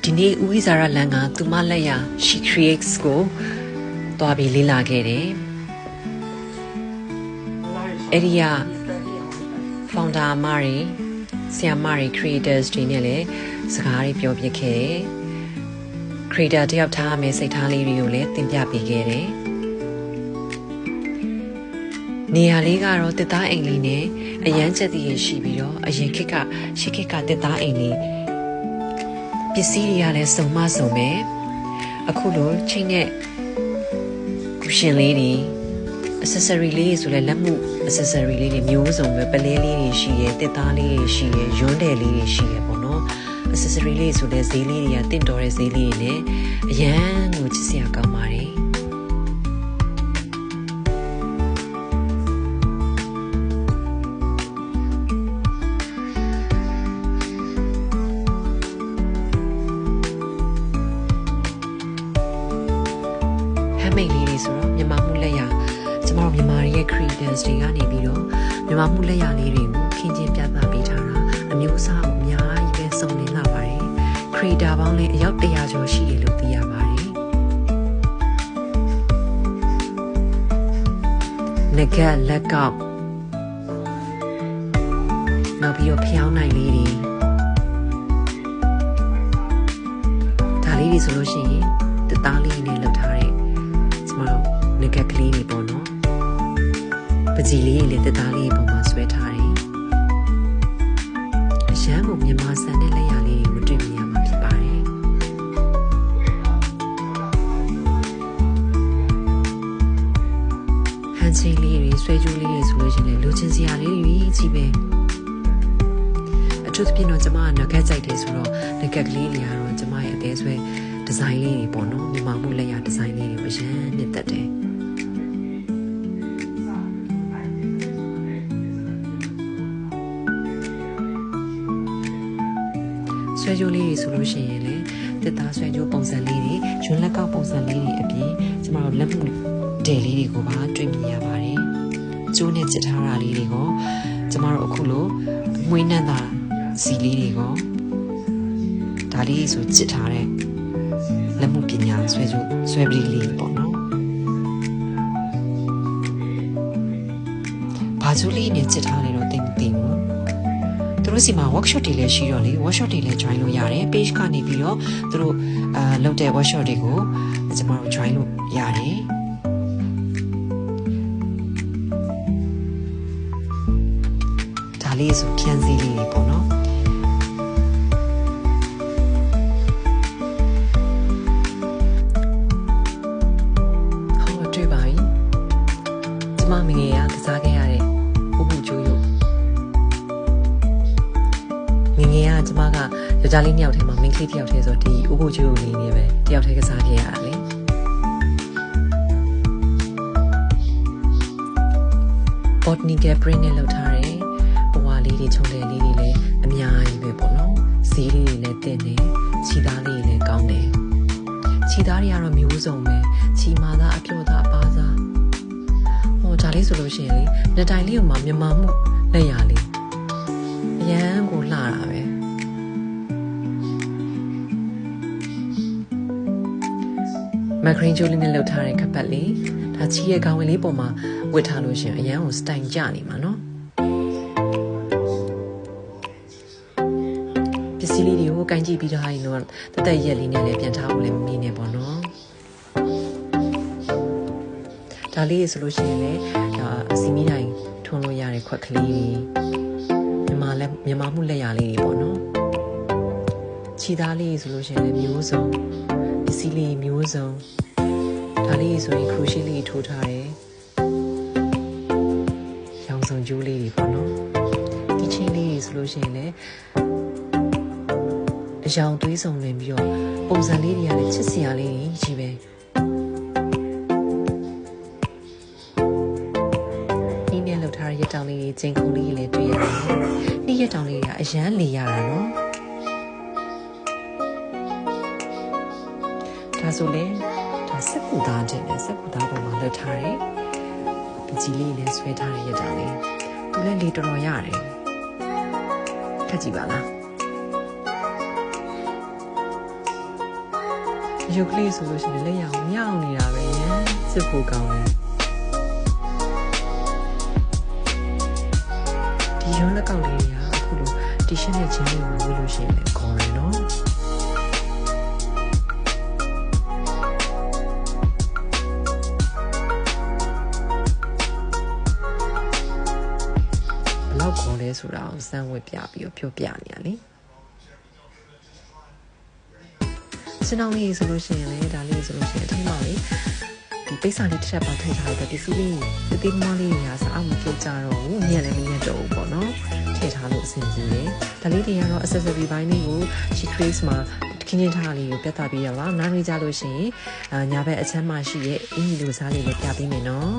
ဒီနေ့ဦးဝိဇာရလန်ကသူမလက်ရ She Creates ကိုတွားပြီးလေ့လာခဲ့တယ်အဲ့ဒီက founder မတွေဆရာမတွေ creators တွေနဲ့လည်းစကားတွေပြောပြခဲ့တယ် creator တယောက်ထားမယ်စိတ်ထားလေးတွေကိုလည်းသင်ပြပေးခဲ့တယ်နေရာလေးကတော့တစ်သားအိမ်လေးနဲ့အရန်ချက်တည်ရရှိပြီးတော့အရင်ခေတ်ကရှေ့ခေတ်ကတစ်သားအိမ်လေးပစ္စည်းတွေကလည်းစုံမစုံပဲအခုလိုချိန်နဲ့ကူရှင်လေးတွေ accessory လေးဆိုလဲလက်မှု accessory လေးတွေမျိုးစုံပဲပလဲလေးတွေရှိရတစ်သားလေးတွေရှိရရွန်းတယ်လေးတွေရှိရပေါ့နော် accessory လေးဆိုလဲဈေးလေးတွေကတင့်တော်တဲ့ဈေးလေးတွေနဲ့အရန်ကိုချစ်စရာကောင်းပါတယ်မိတ်လေးတွေဆိုတော့မြန်မာမှုလက်ရကျမတို့မြန်မာရဲ့ creators တွေကနေပြီးတော့မြန်မာမှုလက်ရလေးတွေကိုခင်းကျင်းပြသပေးထားတာအမျိုးအစားအများကြီးပဲစုံလင်လာပါတယ် creator ပေါင်းလည်းအယောက်100ကျော်ရှိတယ်လို့သိရပါတယ်ငကလက်ကောက်နောက်ပြီးတော့ဖျောင်းနိုင်လေးတွေဒါလေးတွေဆိုလို့ရှိရင်တသားလေးနဲ့လောက်ထားတဲ့ငကကလေးတွေပေါ့နော်ပကြီးလေးလေးတက်သားလေးပုံမှာဆွဲထားတယ်အရန်ကိုမြန်မာဆန်တဲ့လက်ရလေးတွေကိုတွေ့မြင်ရမှာဖြစ်ပါတယ်ဟန်ချင်းလေးတွေဆွဲကြိုးလေးတွေဆိုလို့ရှိရင်လူချင်းစရာလေးတွေကြီးပဲအထူးသဖြင့်တော့ကျွန်မကငကကြိုက်တယ်ဆိုတော့ငကကလေးတွေကတော့ကျွန်မရဲ့အသေးဆွဲဒီဇိုင်းလေးတွေပေါ့နော်မြန်မာမှုလက်ရဒီဇိုင်းလေးတွေအရန်နှစ်သက်တယ်ဆွဲကြိုးလေးတွေဆိုလို့ရှိရင်လေတစ်သားဆွဲကြိုးပုံစံလေးတွေရွှန်းလက်ကောက်ပုံစံလေးတွေအပြင်ကျမတို့လက်မှုဒယ်လေးတွေကိုပါတွေ့မြင်ရပါတယ်ကျိုးနဲ့ချစ်ထားတာလေးတွေကိုကျမတို့အခုလိုငွေနှံတာစီလေးတွေကိုဒါလေးဆိုချစ်ထားတဲ့လက်မှုပညာဆွဲကြိုးဆွဲပြီးလေးပေါ့နော်ဘာကျိုးလေးနဲ့ချစ်ထားလဲတော့သိမသိဘူးသူတို့စီမှာ workshop တွေလည်းရှိတော့လေ workshop တွေလည်း join လို့ရတယ် page ကနေပြီးတော့သူတို့လုပ်တဲ့ workshop တွေကိုကျွန်တော်တို့ join လို့ရတယ်ဒါလေးဆိုခန်းစည်းလေးတွေပေါ့နော်ဟောတွေ့ပါပြီကျွန်မငယ်ရကစားခဲ့ရတဲ့ဥပုကျိုးရုပ်ငယ်ကကျမကယောက်ျားလေး2ယောက်ထဲမှာမိန်းကလေး1ယောက်ထဲဆိုဒီဥပုကျိုးလေးနေပဲ1ယောက်ထဲကစားခဲ့ရတာလေဘော့နီကပရင်းနဲ့လောက်ထားတယ်ဘဝလေးတွေခြုံတယ်လေးတွေလည်းအများကြီးပဲပေါ့နော်ဈေးလေးတွေလည်းတင့်တယ်ခြီသားလေးတွေလည်းကောင်းတယ်ခြီသားတွေကတော့မျိုးစုံပဲခြီမာသားအပြော့သားအပါစားဟောဒါလေးဆိုလို့ရှိရင်လေနှစ်တိုင်လေးကိုမှမြန်မာမှုလက်ရလေးအရန်ကိုလှတာပဲမက်ခရင်ဂျိုလေးနဲ့လှုပ်ထားတဲ့ခပတ်လေးဒါချီရဲ့ခေါင်းဝင်လေးပေါ်မှာဝတ်ထားလို့ရှင်အရန်ကိုစတိုင်ကျနေမှာနော်ပစ္စည်းလေးတွေကိုကိုင်းကြည့်ပြီးတော့ဟာရင်တော့တက်တက်ရက်လေးနဲ့လည်းပြန်ထားဖို့လည်းမမေ့နဲ့ပေါ့နော်ဒါလေးဆိုလို့ရှိရင်လည်းအစီမီတိုင်းထွန်းလို့ရတဲ့ခွက်ကလေးမြန်မာမှုလက်ရလေးတွေပေါ့နော်ခြေသားလေးဆိုလို့ရှိရင်လည်းမျိုးစုံပစ္စည်းလေးမျိုးစုံဒါလေးဆိုရင်ခရိုရှေ့လေးထိုးထားတယ်ရောင်စုံကျိုးလေးတွေပေါ့နော်ဒီချင်းလေးဆိုလို့ရှိရင်လည်းအရောင်သွေးစုံလင်ပြီးတော့ပုံစံလေးတွေကလည်းချစ်စရာလေးကြီးပဲဒီနဲ့လောက်ထားတဲ့ရတောင်လေးတွေကျင်းခုံလေးတွေလည်းတွေ့ရတယ်ဒီရတောင်လေးတွေကအရန်လေရတာနော်ဒါဆိုလေဒါစက်ကူသားခြင်းနဲ့စက်ကူသားပေါ်မှာလွတ်ထားတယ်ပကြီးလေးနဲ့ဆွဲထားတဲ့ရတောင်လေးသူလည်းလေတော်တော်ရတယ်ခက်ကြည့်ပါလား ရုပ်ကလေးဆိုလို့ရှိရင်လက်ရအောင်မြောက်နေတာပဲရန်စစ်ဖို့ကောင်းတယ်ဒီရုံးလက်ကောက်လေးတွေကအခုလိုတီရှပ်နဲ့ချင်းလေးကိုဝေးလို့ရှိရင်လည်းခေါ်တယ်နော်ဘလောက်ခေါ်လဲဆိုတာကိုစမ်းဝတ်ပြပြီးပြောပြနေရလေစနေနေ့ဆိုလို့ရှိရင်လည်းဒါလေးဆိုလို့ရှိရင်အထင်ပါလေဒီပိတ်စာလေးတစ်ချက်ပါထည့်ထားတဲ့ပစ္စည်းလေးတေးသေးမလေးတွေအားစအောင်မပြုတ်ကြတော့ဘူးညက်လည်းမညက်တော့ဘူးပေါ့နော်ထည့်ထားလို့အဆင်ပြေတယ်ဒါလေးတွေကတော့ accessory ဘိုင်းလေးကို she creates မှာခင်းချင်းထားလေးကိုပြသပေးရပါနောက်နေ့ကြလို့ရှိရင်ညာဘက်အချမ်းမှရှိရဲ့အင်ဂျီလိုစားလေးလည်းပြပေးမယ်နော်